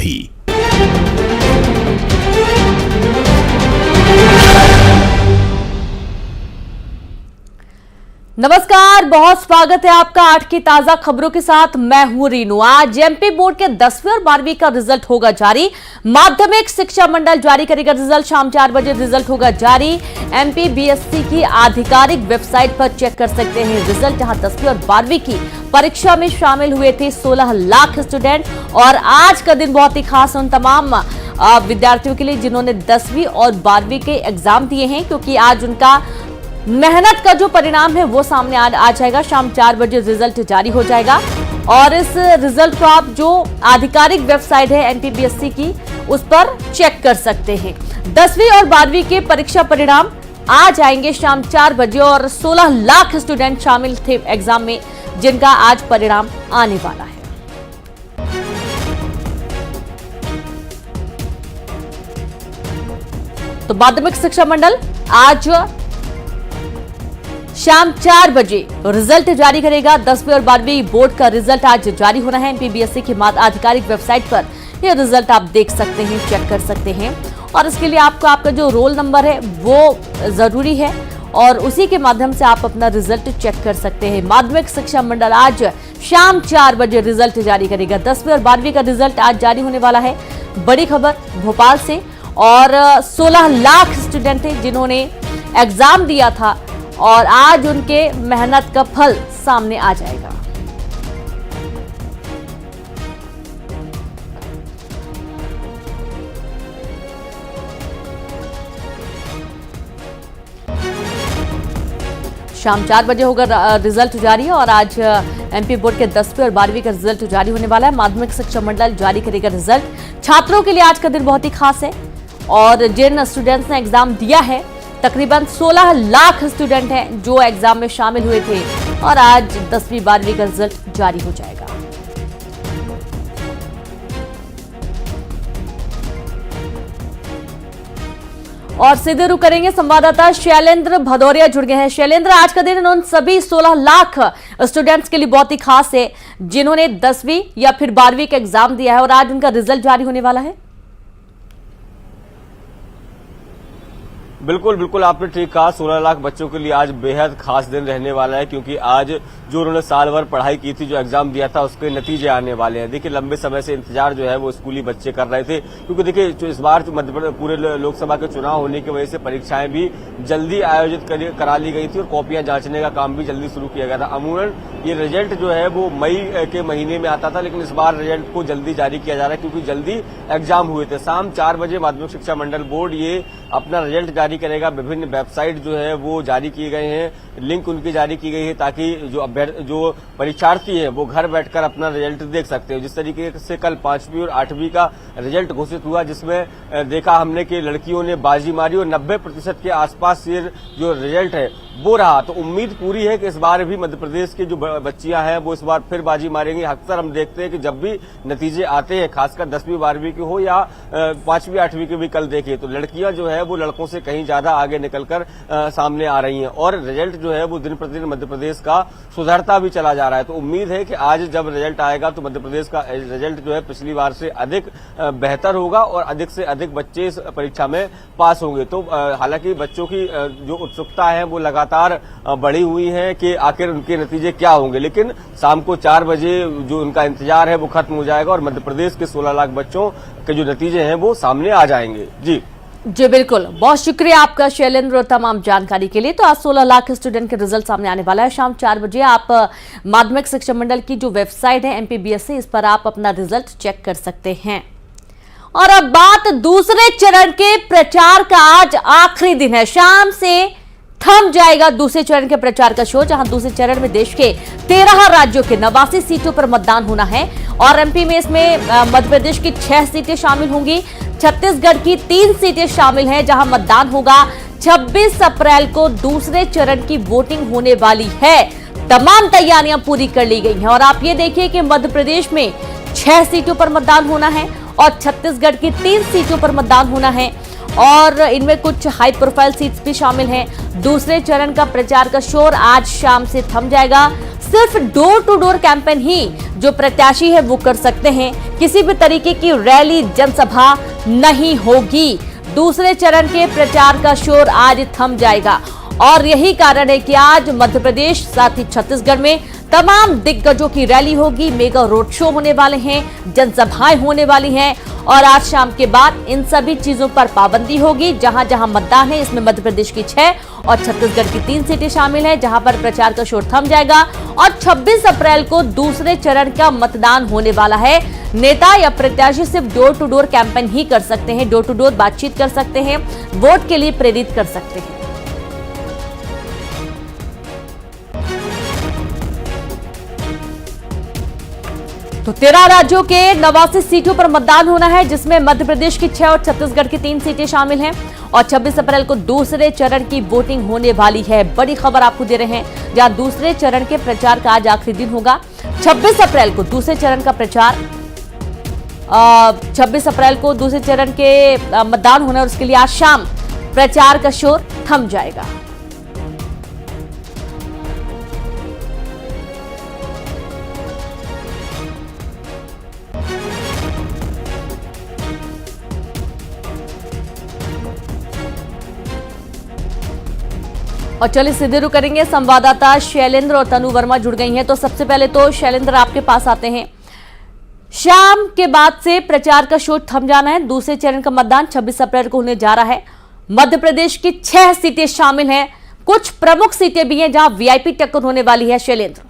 भी। नमस्कार, बहुत स्वागत है आपका 8 की ताजा खबरों के साथ। मैं हूं रीनू। आज एमपी बोर्ड के 10वीं और 12वीं का रिजल्ट होगा जारी। माध्यमिक शिक्षा मंडल जारी करेगा रिजल्ट। शाम 4 बजे रिजल्ट होगा जारी। एमपी बीएससी की आधिकारिक वेबसाइट पर चेक कर सकते हैं रिजल्ट। जहां 10वीं और 12वीं की परीक्षा में शामिल हुए थे 16 लाख स्टूडेंट। और आज का दिन बहुत ही खास उन तमाम विद्यार्थियों के लिए जिन्होंने 10वीं और 12वीं के एग्जाम दिए हैं, क्योंकि आज उनका मेहनत का जो परिणाम है वो सामने आ जाएगा। शाम 4 बजे रिजल्ट जारी हो जाएगा और इस रिजल्ट को आप जो आधिकारिक वेबसाइट है एमपीबीएससी की उस पर चेक कर सकते हैं। 10वीं और 12वीं के परीक्षा परिणाम आ जाएंगे शाम 4 बजे और 16 लाख स्टूडेंट शामिल थे एग्जाम में, जिनका आज परिणाम आने वाला है। तो माध्यमिक शिक्षा मंडल आज शाम 4 बजे रिजल्ट जारी करेगा। 10वीं और 12वीं बोर्ड का रिजल्ट आज जारी होना है। एमपीबीएससी की आधिकारिक वेबसाइट पर यह रिजल्ट आप देख सकते हैं, चेक कर सकते हैं। और इसके लिए आपको आपका जो रोल नंबर है वो जरूरी है और उसी के माध्यम से आप अपना रिजल्ट चेक कर सकते हैं। माध्यमिक शिक्षा मंडल आज शाम 4 बजे रिजल्ट जारी करेगा। 10वीं और 12वीं का रिजल्ट आज जारी होने वाला है। बड़ी खबर भोपाल से, और 16 लाख स्टूडेंट थे जिन्होंने एग्जाम दिया था और आज उनके मेहनत का फल सामने आ जाएगा। शाम 4 बजे होगा रिजल्ट जारी और आज एमपी बोर्ड के 10वीं और 12वीं का रिजल्ट जारी होने वाला है। माध्यमिक शिक्षा मंडल जारी करेगा रिजल्ट। छात्रों के लिए आज का दिन बहुत ही खास है और जिन स्टूडेंट्स ने एग्जाम दिया है, तकरीबन 16 लाख स्टूडेंट हैं जो एग्जाम में शामिल हुए थे और आज 10वीं 12वीं का रिजल्ट जारी हो जाएगा। और सीधे रुक करेंगे, संवाददाता शैलेंद्र भदौरिया जुड़ गए हैं। शैलेंद्र, आज का दिन उन सभी 16 लाख स्टूडेंट्स के लिए बहुत ही खास है जिन्होंने 10वीं या फिर 12वीं का एग्जाम दिया है और आज उनका रिजल्ट जारी होने वाला है। बिल्कुल बिल्कुल, आपने ठीक कहा। 16 लाख बच्चों के लिए आज बेहद खास दिन रहने वाला है, क्योंकि आज जो उन्होंने साल भर पढ़ाई की थी, जो एग्जाम दिया था, उसके नतीजे आने वाले हैं। देखिए, लंबे समय से इंतजार जो है वो स्कूली बच्चे कर रहे थे, क्योंकि देखिए जो इस बार पूरे लोकसभा के चुनाव होने की वजह से परीक्षाएं भी जल्दी आयोजित करा ली गई थी और कॉपियां जांचने का काम भी जल्दी शुरू किया गया था। अमूमन ये रिजल्ट जो है वो मई के महीने में आता था, लेकिन इस बार रिजल्ट को जल्दी जारी किया जा रहा है क्योंकि जल्दी एग्जाम हुए थे। शाम 4 बजे माध्यमिक शिक्षा मंडल बोर्ड ये अपना रिजल्ट जारी करेगा। विभिन्न वेबसाइट जो है वो जारी किए गए हैं, लिंक उनकी जारी की गई है ताकि जो परीक्षार्थी है वो घर बैठकर अपना रिजल्ट देख सकते हैं। जिस तरीके से कल 5वीं और 8वीं का रिजल्ट घोषित हुआ, जिसमें देखा हमने कि लड़कियों ने बाजी मारी और 90% के आसपास ये जो रिजल्ट है वो रहा। तो उम्मीद पूरी है कि इस बार भी मध्य प्रदेश की जो बच्चियां हैं वो इस बार फिर बाजी मारेंगी। अक्सर हम देखते हैं कि जब भी नतीजे आते हैं, खासकर 10वीं 12वीं के हो या 5वीं 8वीं के भी कल देखे, तो लड़कियां जो है वो लड़कों से कहीं ज्यादा आगे निकलकर सामने आ रही हैं और रिजल्ट जो है वो दिन प्रतिदिन मध्य प्रदेश का सुधरता भी चला जा रहा है। तो उम्मीद है कि आज जब रिजल्ट आएगा तो मध्य प्रदेश का रिजल्ट जो है पिछली बार से अधिक बेहतर होगा और अधिक से अधिक बच्चे इस परीक्षा में पास होंगे। तो हालांकि बच्चों की जो उत्सुकता है वो लगातार बढ़ी हुई है कि आखिर उनके नतीजे क्या होंगे, लेकिन शाम को 4 बजे जो उनका इंतजार है वो खत्म हो जाएगा और मध्य प्रदेश के 16 लाख बच्चों के जो नतीजे हैं वो सामने आ जाएंगे। जी बिल्कुल, बहुत शुक्रिया आपका शैलेंद्र और तमाम जानकारी के लिए। तो आज 16 लाख स्टूडेंट के रिजल्ट सामने आने वाला है। शाम 4 बजे आप माध्यमिक शिक्षा मंडल की जो वेबसाइट है एमपीबीएससी, इस पर आप अपना रिजल्ट चेक कर सकते हैं। और अब बात दूसरे चरण के प्रचार का। आज आखिरी दिन है, शाम से थम जाएगा दूसरे चरण के प्रचार का शो, जहां दूसरे चरण में देश के 13 राज्यों के 89 सीटों पर मतदान होना है और एमपी में इसमें मध्य प्रदेश की 6 सीटें शामिल होंगी। छत्तीसगढ़ की 3 सीटें शामिल हैं जहां मतदान होगा। 26 अप्रैल को दूसरे चरण की वोटिंग होने वाली है। तमाम तैयारियां पूरी कर ली गई हैं और आप ये देखिए कि मध्य प्रदेश में 6 सीटों पर मतदान होना है और छत्तीसगढ़ की 3 सीटों पर मतदान होना है और इनमें कुछ हाई प्रोफाइल सीट्स भी शामिल हैं। दूसरे चरण का प्रचार का शोर आज शाम से थम जाएगा। सिर्फ डोर टू डोर कैंपेन ही जो प्रत्याशी है वो कर सकते हैं। किसी भी तरीके की रैली जनसभा नहीं होगी। दूसरे चरण के प्रचार का शोर आज थम जाएगा और यही कारण है कि आज मध्य प्रदेश साथ ही छत्तीसगढ़ में तमाम दिग्गजों की रैली होगी, मेगा रोड शो होने वाले हैं, जनसभाएं होने वाली हैं और आज शाम के बाद इन सभी चीजों पर पाबंदी होगी। जहां जहां मतदान है इसमें मध्य प्रदेश की 6 और छत्तीसगढ़ की 3 सीटें शामिल हैं, जहां पर प्रचार का शोर थम जाएगा और 26 अप्रैल को दूसरे चरण का मतदान होने वाला है। नेता या प्रत्याशी सिर्फ डोर टू डोर कैंपेन ही कर सकते हैं, डोर टू डोर बातचीत कर सकते हैं, वोट के लिए प्रेरित कर सकते हैं। तो 13 राज्यों के 89 सीटों पर मतदान होना है, जिसमें मध्य प्रदेश की 6 और छत्तीसगढ़ की 3 सीटें शामिल हैं और 26 अप्रैल को दूसरे चरण की वोटिंग होने वाली है। बड़ी खबर आपको दे रहे हैं, जहां दूसरे चरण के प्रचार का आज आखिरी दिन होगा। 26 अप्रैल को दूसरे चरण का प्रचार 26 अप्रैल को दूसरे चरण के मतदान होना और उसके लिए आज शाम प्रचार का शोर थम जाएगा। और चलिए सीधे रुक करेंगे, संवाददाता शैलेंद्र और तनु वर्मा जुड़ गई हैं। तो सबसे पहले तो शैलेंद्र आपके पास आते हैं। शाम के बाद से प्रचार का शोर थम जाना है। दूसरे चरण का मतदान 26 अप्रैल को होने जा रहा है। मध्य प्रदेश की 6 सीटें शामिल हैं, कुछ प्रमुख सीटें भी हैं जहां वीआईपी टक्कर होने वाली है। शैलेंद्र,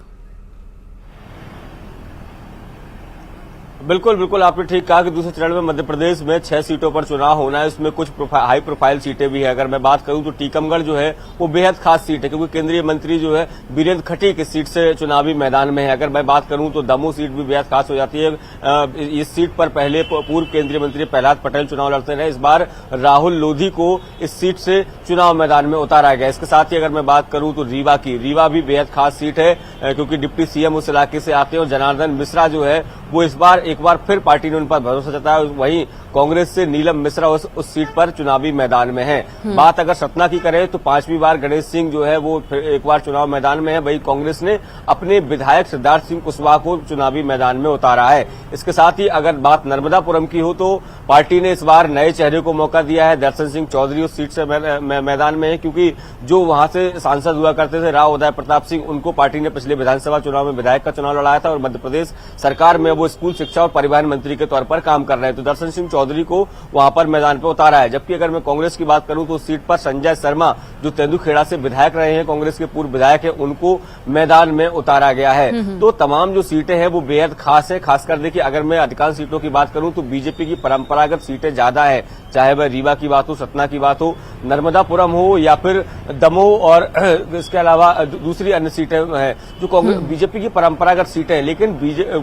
बिल्कुल बिल्कुल आपने ठीक कहा कि दूसरे चरण में मध्य प्रदेश में 6 सीटों पर चुनाव होना है। उसमें कुछ हाई प्रोफाइल सीटें भी है। अगर मैं बात करूं तो टीकमगढ़ जो है वो बेहद खास सीट है, क्योंकि केंद्रीय मंत्री जो है बीरेंद्र खटीक इस सीट से चुनावी मैदान में है। अगर मैं बात करूं तो दमोह सीट भी बेहद खास हो जाती है। इस सीट पर पहले पूर्व केंद्रीय मंत्री प्रहलाद पटेल चुनाव लड़ते रहे। इस बार राहुल लोधी को इस सीट से चुनाव मैदान में उतारा गया। इसके साथ ही अगर मैं बात करूं तो रीवा भी बेहद खास सीट है, क्योंकि डिप्टी सीएम उस इलाके से आते हैं और जनार्दन मिश्रा जो है वो इस बार एक बार फिर पार्टी ने उन पर भरोसा जताया। वहीं कांग्रेस से नीलम मिश्रा उस सीट पर चुनावी मैदान में है। बात अगर सतना की करें तो 5वीं बार गणेश सिंह जो है वो एक बार चुनाव मैदान में है। वहीं कांग्रेस ने अपने विधायक सिद्धार्थ सिंह कुशवाहा को चुनावी मैदान में उतारा है। इसके साथ ही अगर बात नर्मदापुरम की हो तो पार्टी ने इस बार नए चेहरे को मौका दिया है। दर्शन सिंह चौधरी उस सीट से मैदान में है, क्योंकि जो वहां से सांसद हुआ करते थे राव उदय प्रताप सिंह, उनको पार्टी ने पिछले विधानसभा चुनाव में विधायक का चुनाव लड़ाया था और मध्य प्रदेश सरकार में वो स्कूल शिक्षा और परिवहन मंत्री के तौर पर काम कर रहे हैं। तो दर्शन सिंह चौधरी को वहां पर मैदान पर उतारा है। जबकि अगर मैं कांग्रेस की बात करूं तो उस सीट पर संजय शर्मा जो तेंदुखेड़ा से विधायक रहे हैं, कांग्रेस के पूर्व विधायक है, उनको मैदान में उतारा गया है। तो तमाम जो सीटें हैं वो बेहद खास है। खासकर देखिए, अगर मैं अधिकांश सीटों की बात करूं तो बीजेपी की परंपरागत सीटें ज्यादा है, चाहे वह रीवा की बात हो, सतना की बात हो, नर्मदापुरम हो या फिर दमोह और इसके अलावा दूसरी अन्य सीटें हैं जो कांग्रेस बीजेपी की परंपरागत सीटें हैं। लेकिन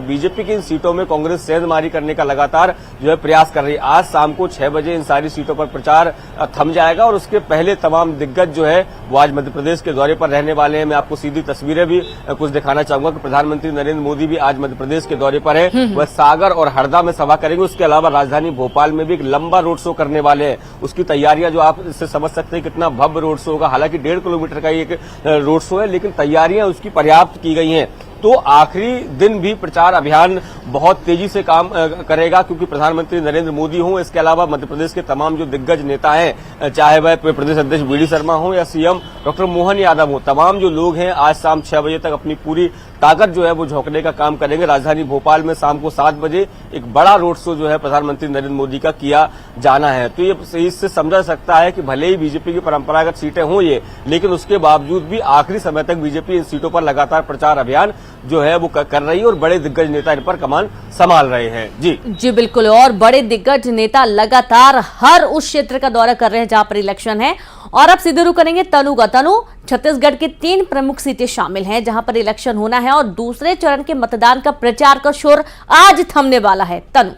बीजेपी की इन सीटों में कांग्रेस सेंधमारी करने का लगातार जो है प्रयास कर रही है। आज शाम को 6 बजे इन सारी सीटों पर प्रचार थम जाएगा और उसके पहले तमाम दिग्गज जो है वो आज मध्य प्रदेश के दौरे पर रहने वाले हैं। मैं आपको सीधी तस्वीरें भी कुछ दिखाना चाहूंगा कि प्रधानमंत्री नरेंद्र मोदी भी आज मध्य प्रदेश के दौरे पर है। वह सागर और हरदा में सभा करेंगे। उसके अलावा राजधानी भोपाल में भी एक लंबा रोड शो करने वाले हैं। उसकी तैयारियां जो आप इससे समझ सकते हैं कितना भव्य रोड शो होगा। हालांकि 1.5 किलोमीटर का एक रोड शो है, लेकिन तैयारियां उसकी पर्याप्त की गई हैं। तो आखिरी दिन भी प्रचार अभियान बहुत तेजी से काम करेगा, क्योंकि प्रधानमंत्री नरेंद्र मोदी हों, इसके अलावा मध्य प्रदेश के तमाम जो दिग्गज नेता हैं, चाहे वह प्रदेश अध्यक्ष वीडी शर्मा हो या सीएम डॉक्टर मोहन यादव हो, तमाम जो लोग हैं आज शाम 6 बजे तक अपनी पूरी ताकत जो है वो झोंकने का काम करेंगे। राजधानी भोपाल में शाम को 7 बजे एक बड़ा रोड शो जो है प्रधानमंत्री नरेंद्र मोदी का किया जाना है। तो ये इससे समझा सकता है कि भले ही बीजेपी की परंपरागत सीटें हों ये, लेकिन उसके बावजूद भी आखिरी समय तक बीजेपी इन सीटों पर लगातार प्रचार अभियान जो है वो कर रही है और बड़े दिग्गज नेता इन पर कमान संभाल रहे हैं। जी बिल्कुल, और बड़े दिग्गज नेता लगातार हर उस क्षेत्र का दौरा कर रहे हैं जहां पर इलेक्शन है। और अब सीधे रुक करेंगे तनु का। तनु, छत्तीसगढ़ की 3 प्रमुख सीटें शामिल हैं जहां पर इलेक्शन होना है और दूसरे चरण के मतदान का प्रचार का शोर आज थमने वाला है। तनु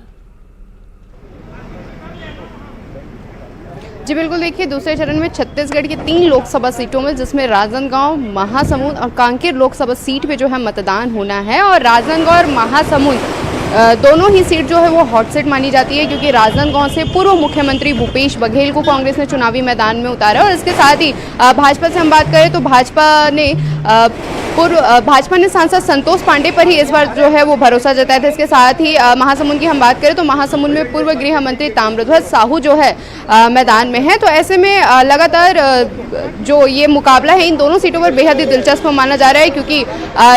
जी बिल्कुल, देखिए दूसरे चरण में छत्तीसगढ़ की 3 लोकसभा सीटों में, जिसमें राजनांदगांव, महासमुंद और कांकेर लोकसभा सीट पे जो है मतदान होना है। और राजनांदगांव और महासमुंद दोनों ही सीट जो है वो हॉट सीट मानी जाती है, क्योंकि राजनांदगांव से पूर्व मुख्यमंत्री भूपेश बघेल को कांग्रेस ने चुनावी मैदान में उतारा। और इसके साथ ही भाजपा से हम बात करें तो भाजपा ने सांसद संतोष पांडे पर ही इस बार जो है वो भरोसा जताया था। इसके साथ ही महासमुंद की हम बात करें तो महासमुंद में पूर्व गृह मंत्री ताम्रध्वज साहू जो है मैदान में है। तो ऐसे में लगातार जो ये मुकाबला है इन दोनों सीटों पर बेहद ही दिलचस्प माना जा रहा है, क्योंकि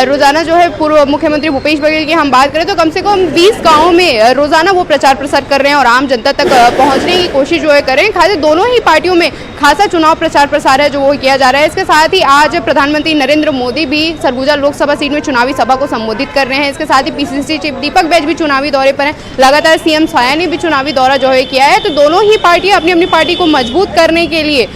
रोजाना जो है पूर्व मुख्यमंत्री भूपेश बघेल की हम बात करें तो कम से कम 20 गाँवों में रोजाना वो प्रचार प्रसार कर रहे हैं और आम जनता तक पहुंचने की कोशिश जो है कर रहे हैं। खास दोनों ही पार्टियों में खासा चुनाव प्रचार प्रसार है जो वो किया जा रहा है। इसके साथ ही आज प्रधानमंत्री नरेंद्र मोदी भी सरगुजा लोकसभा सीट में चुनावी सभा को संबोधित कर रहे हैं। इसके साथ ही पीसीसी चीफ दीपक बैज भी चुनावी दौरे पर हैं। लगातार सीएम साया ने भी चुनावी दौरा जो है किया है। तो दोनों ही पार्टियां अपनी अपनी पार्टी को मजबूत करने के लिए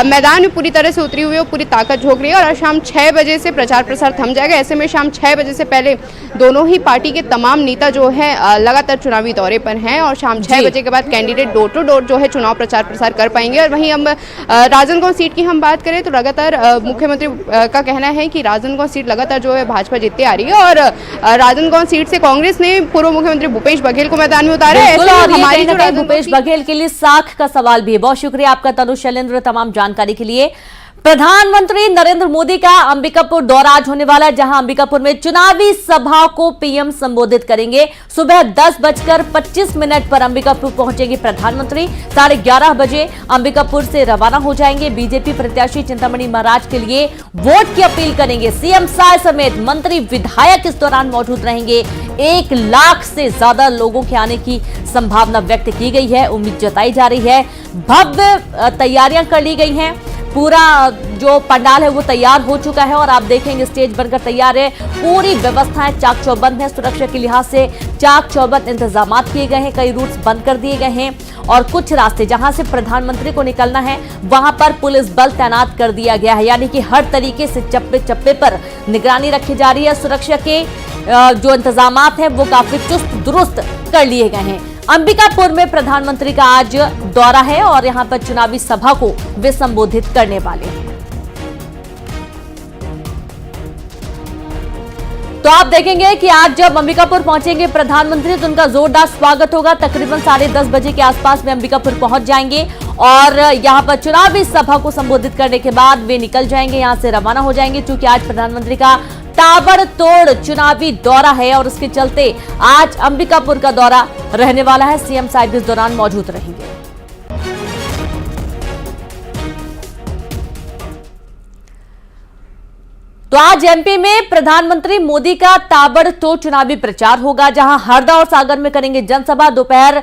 मैदान में पूरी तरह से उतरी हुई है, पूरी ताकत झोंक रही है। और शाम 6 बजे से प्रचार प्रसार थम जाएगा। ऐसे में शाम 6 बजे से पहले दोनों ही पार्टी के तमाम नेता जो है लगातार चुनावी दौरे पर हैं और शाम 6 बजे के बाद कैंडिडेट डोर टू डोर जो है चुनाव प्रचार प्रसार कर पाएंगे। और वहीं हम राजनांदगांव सीट की हम बात करें तो लगातार मुख्यमंत्री का कहना है कि राजनांदगांव सीट लगातार जो है भाजपा जीतती आ रही है और राजनांदगांव सीट से कांग्रेस ने पूर्व मुख्यमंत्री भूपेश बघेल को मैदान में उतारा है। हमारी भूपेश बघेल के लिए साख का सवाल भी है। बहुत शुक्रिया आपका तनु शैलेंद्र तमाम जानकारी के लिए। प्रधानमंत्री नरेंद्र मोदी का अंबिकापुर दौरा आज होने वाला है, जहां अंबिकापुर में चुनावी सभा को पीएम संबोधित करेंगे। सुबह 10:25 पर अंबिकापुर पहुंचेंगे प्रधानमंत्री। 11:30 बजे अंबिकापुर से रवाना हो जाएंगे। बीजेपी प्रत्याशी चिंतामणि महाराज के लिए वोट की अपील करेंगे। सीएम साय समेत मंत्री विधायक इस दौरान मौजूद रहेंगे। 1 लाख से ज्यादा लोगों के आने की संभावना व्यक्त की गई है, उम्मीद जताई जा रही है। भव्य तैयारियां कर ली गई हैं। पूरा जो पंडाल है वो तैयार हो चुका है और आप देखेंगे स्टेज बनकर तैयार है। पूरी व्यवस्थाएं चाक चौबंद है। सुरक्षा के लिहाज से चाक चौबंद इंतजाम किए गए हैं। कई रूट्स बंद कर दिए गए हैं और कुछ रास्ते जहां से प्रधानमंत्री को निकलना है वहां पर पुलिस बल तैनात कर दिया गया है। यानी कि हर तरीके से चप्पे चप्पे पर निगरानी रखी जा रही है। सुरक्षा के जो इंतजाम हैं वो काफी चुस्त दुरुस्त कर लिए गए हैं। अंबिकापुर में प्रधानमंत्री का आज दौरा है और यहां पर चुनावी सभा को वे संबोधित करने वाले हैं। तो आप देखेंगे कि आज जब अंबिकापुर पहुंचेंगे प्रधानमंत्री तो उनका जोरदार स्वागत होगा। तकरीबन 10:30 बजे के आसपास में अंबिकापुर पहुंच जाएंगे और यहां पर चुनावी सभा को संबोधित करने के बाद वे निकल जाएंगे, यहां से रवाना हो जाएंगे। क्योंकि आज प्रधानमंत्री का ताबड़तोड़ चुनावी दौरा है और उसके चलते आज अंबिकापुर का दौरा रहने वाला है। सीएम साहब इस दौरान मौजूद रहेंगे। तो आज एमपी में प्रधानमंत्री मोदी का ताबड़तोड़ चुनावी प्रचार होगा, जहां हरदा और सागर में करेंगे जनसभा। दोपहर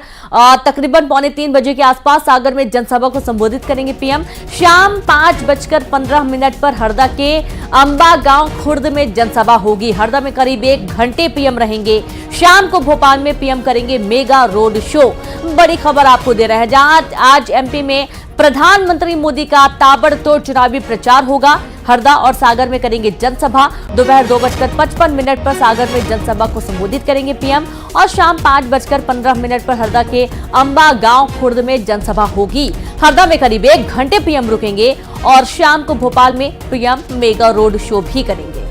तकरीबन 2:45 बजे के आसपास सागर में जनसभा को संबोधित करेंगे पीएम। शाम 5:15 पर हरदा के अंबा गांव खुर्द में जनसभा होगी। हरदा में करीब 1 घंटे पीएम रहेंगे। शाम को भोपाल में पीएम करेंगे मेगा रोड शो। बड़ी खबर आपको दे रहे हैं, जहां आज एमपी में प्रधानमंत्री मोदी का ताबड़तोड़ चुनावी प्रचार होगा। हरदा और सागर में करेंगे जनसभा। दोपहर 2:55 पर सागर में जनसभा को संबोधित करेंगे पीएम और शाम 5:15 पर हरदा के अंबा गांव खुर्द में जनसभा होगी। हरदा में करीब 1 घंटे पीएम रुकेंगे और शाम को भोपाल में पीएम मेगा रोड शो भी करेंगे।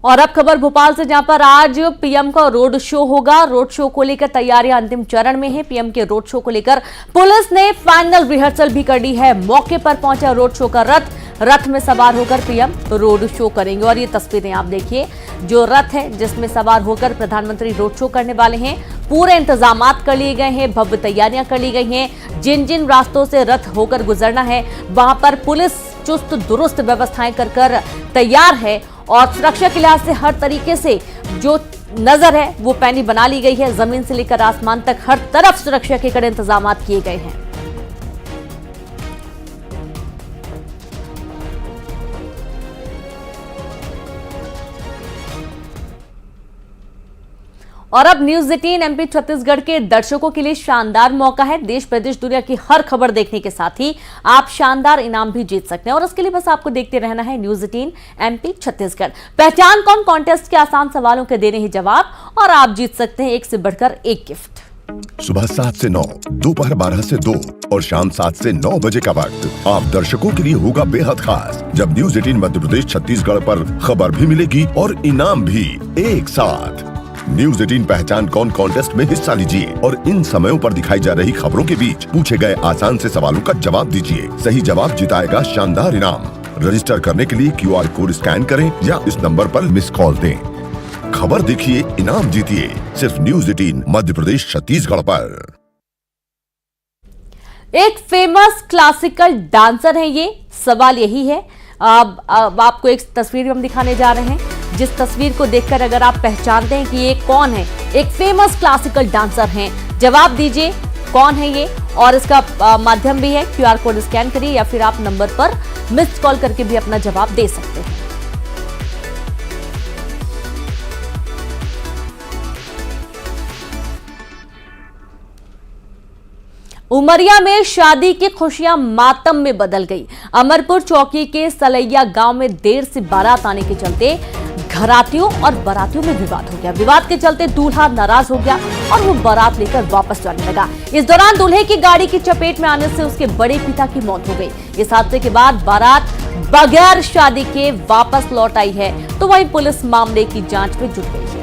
और अब खबर भोपाल से, जहां पर आज पीएम का रोड शो होगा। रोड शो को लेकर तैयारियां अंतिम चरण में है। पीएम के रोड शो को लेकर पुलिस ने फाइनल रिहर्सल भी कर ली है। मौके पर पहुंचा रोड शो का रथ में सवार होकर पीएम रोड शो करेंगे। और ये तस्वीरें आप देखिए, जो रथ है जिसमें सवार होकर प्रधानमंत्री रोड शो करने वाले हैं। पूरे इंतजामात कर लिए गए हैं, भव्य तैयारियां कर ली गई हैं। जिन जिन रास्तों से रथ होकर गुजरना है वहां पर पुलिस चुस्त दुरुस्त व्यवस्थाएं कर तैयार है और सुरक्षा के लिहाज से हर तरीके से जो नजर है वो पैनी बना ली गई है। जमीन से लेकर आसमान तक हर तरफ सुरक्षा के कड़े इंतजाम किए गए हैं। और अब न्यूज 18 एमपी छत्तीसगढ़ के दर्शकों के लिए शानदार मौका है। देश प्रदेश दुनिया की हर खबर देखने के साथ ही आप शानदार इनाम भी जीत सकते हैं और उसके लिए बस आपको देखते रहना है न्यूज 18 एमपी छत्तीसगढ़। पहचान कौन कॉन्टेस्ट के आसान सवालों के देने ही जवाब और आप जीत सकते हैं एक से बढ़कर एक गिफ्ट। सुबह 7 से 9, दोपहर 12 से 2 और शाम 7 से 9 बजे का वक्त आप दर्शकों के लिए होगा बेहद खास, जब न्यूज 18 मध्य प्रदेश छत्तीसगढ़ पर खबर भी मिलेगी और इनाम भी एक साथ। न्यूज 18 पहचान कौन कॉन्टेस्ट में हिस्सा लीजिए और इन समयों पर दिखाई जा रही खबरों के बीच पूछे गए आसान से सवालों का जवाब दीजिए। सही जवाब जिताएगा शानदार इनाम। रजिस्टर करने के लिए QR कोड स्कैन करें या इस नंबर पर मिस कॉल दें। खबर देखिए, इनाम जीतिए, सिर्फ न्यूज 18 मध्य प्रदेश छत्तीसगढ़ पर। एक फेमस क्लासिकल डांसर है ये, सवाल यही है। अब आपको एक तस्वीर हम दिखाने जा रहे हैं, जिस तस्वीर को देखकर अगर आप पहचानते हैं कि ये कौन है, एक फेमस क्लासिकल डांसर हैं, जवाब दीजिए कौन है ये। और इसका माध्यम भी है, QR कोड स्कैन करिए या फिर आप नंबर पर मिस्ड कॉल करके भी अपना जवाब दे सकते हैं। उमरिया में शादी की खुशियां मातम में बदल गई। अमरपुर चौकी के सलैया गांव में देर से बारात आने के चलते घरातियों और बारातियों में विवाद हो गया। विवाद के चलते दूल्हा नाराज हो गया और वो बारात लेकर वापस जाने लगा। इस दौरान दूल्हे की गाड़ी की चपेट में आने से उसके बड़े पिता की मौत हो गई। इस हादसे के बाद बारात बगैर शादी के वापस लौट आई है, तो वहीं पुलिस मामले की जांच में जुट गई है।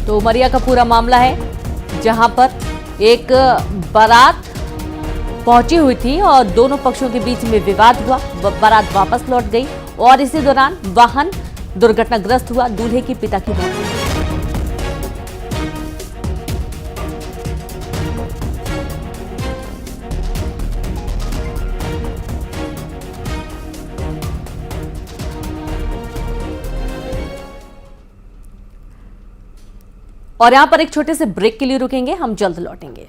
तो उमरिया का पूरा मामला है, जहां पर एक बारात पहुंची हुई थी और दोनों पक्षों के बीच में विवाद हुआ। बारात वापस लौट गई और इसी दौरान वाहन दुर्घटनाग्रस्त हुआ, दूल्हे के पिता की मौत हुई। और यहां पर एक छोटे से ब्रेक के लिए रुकेंगे, हम जल्द लौटेंगे।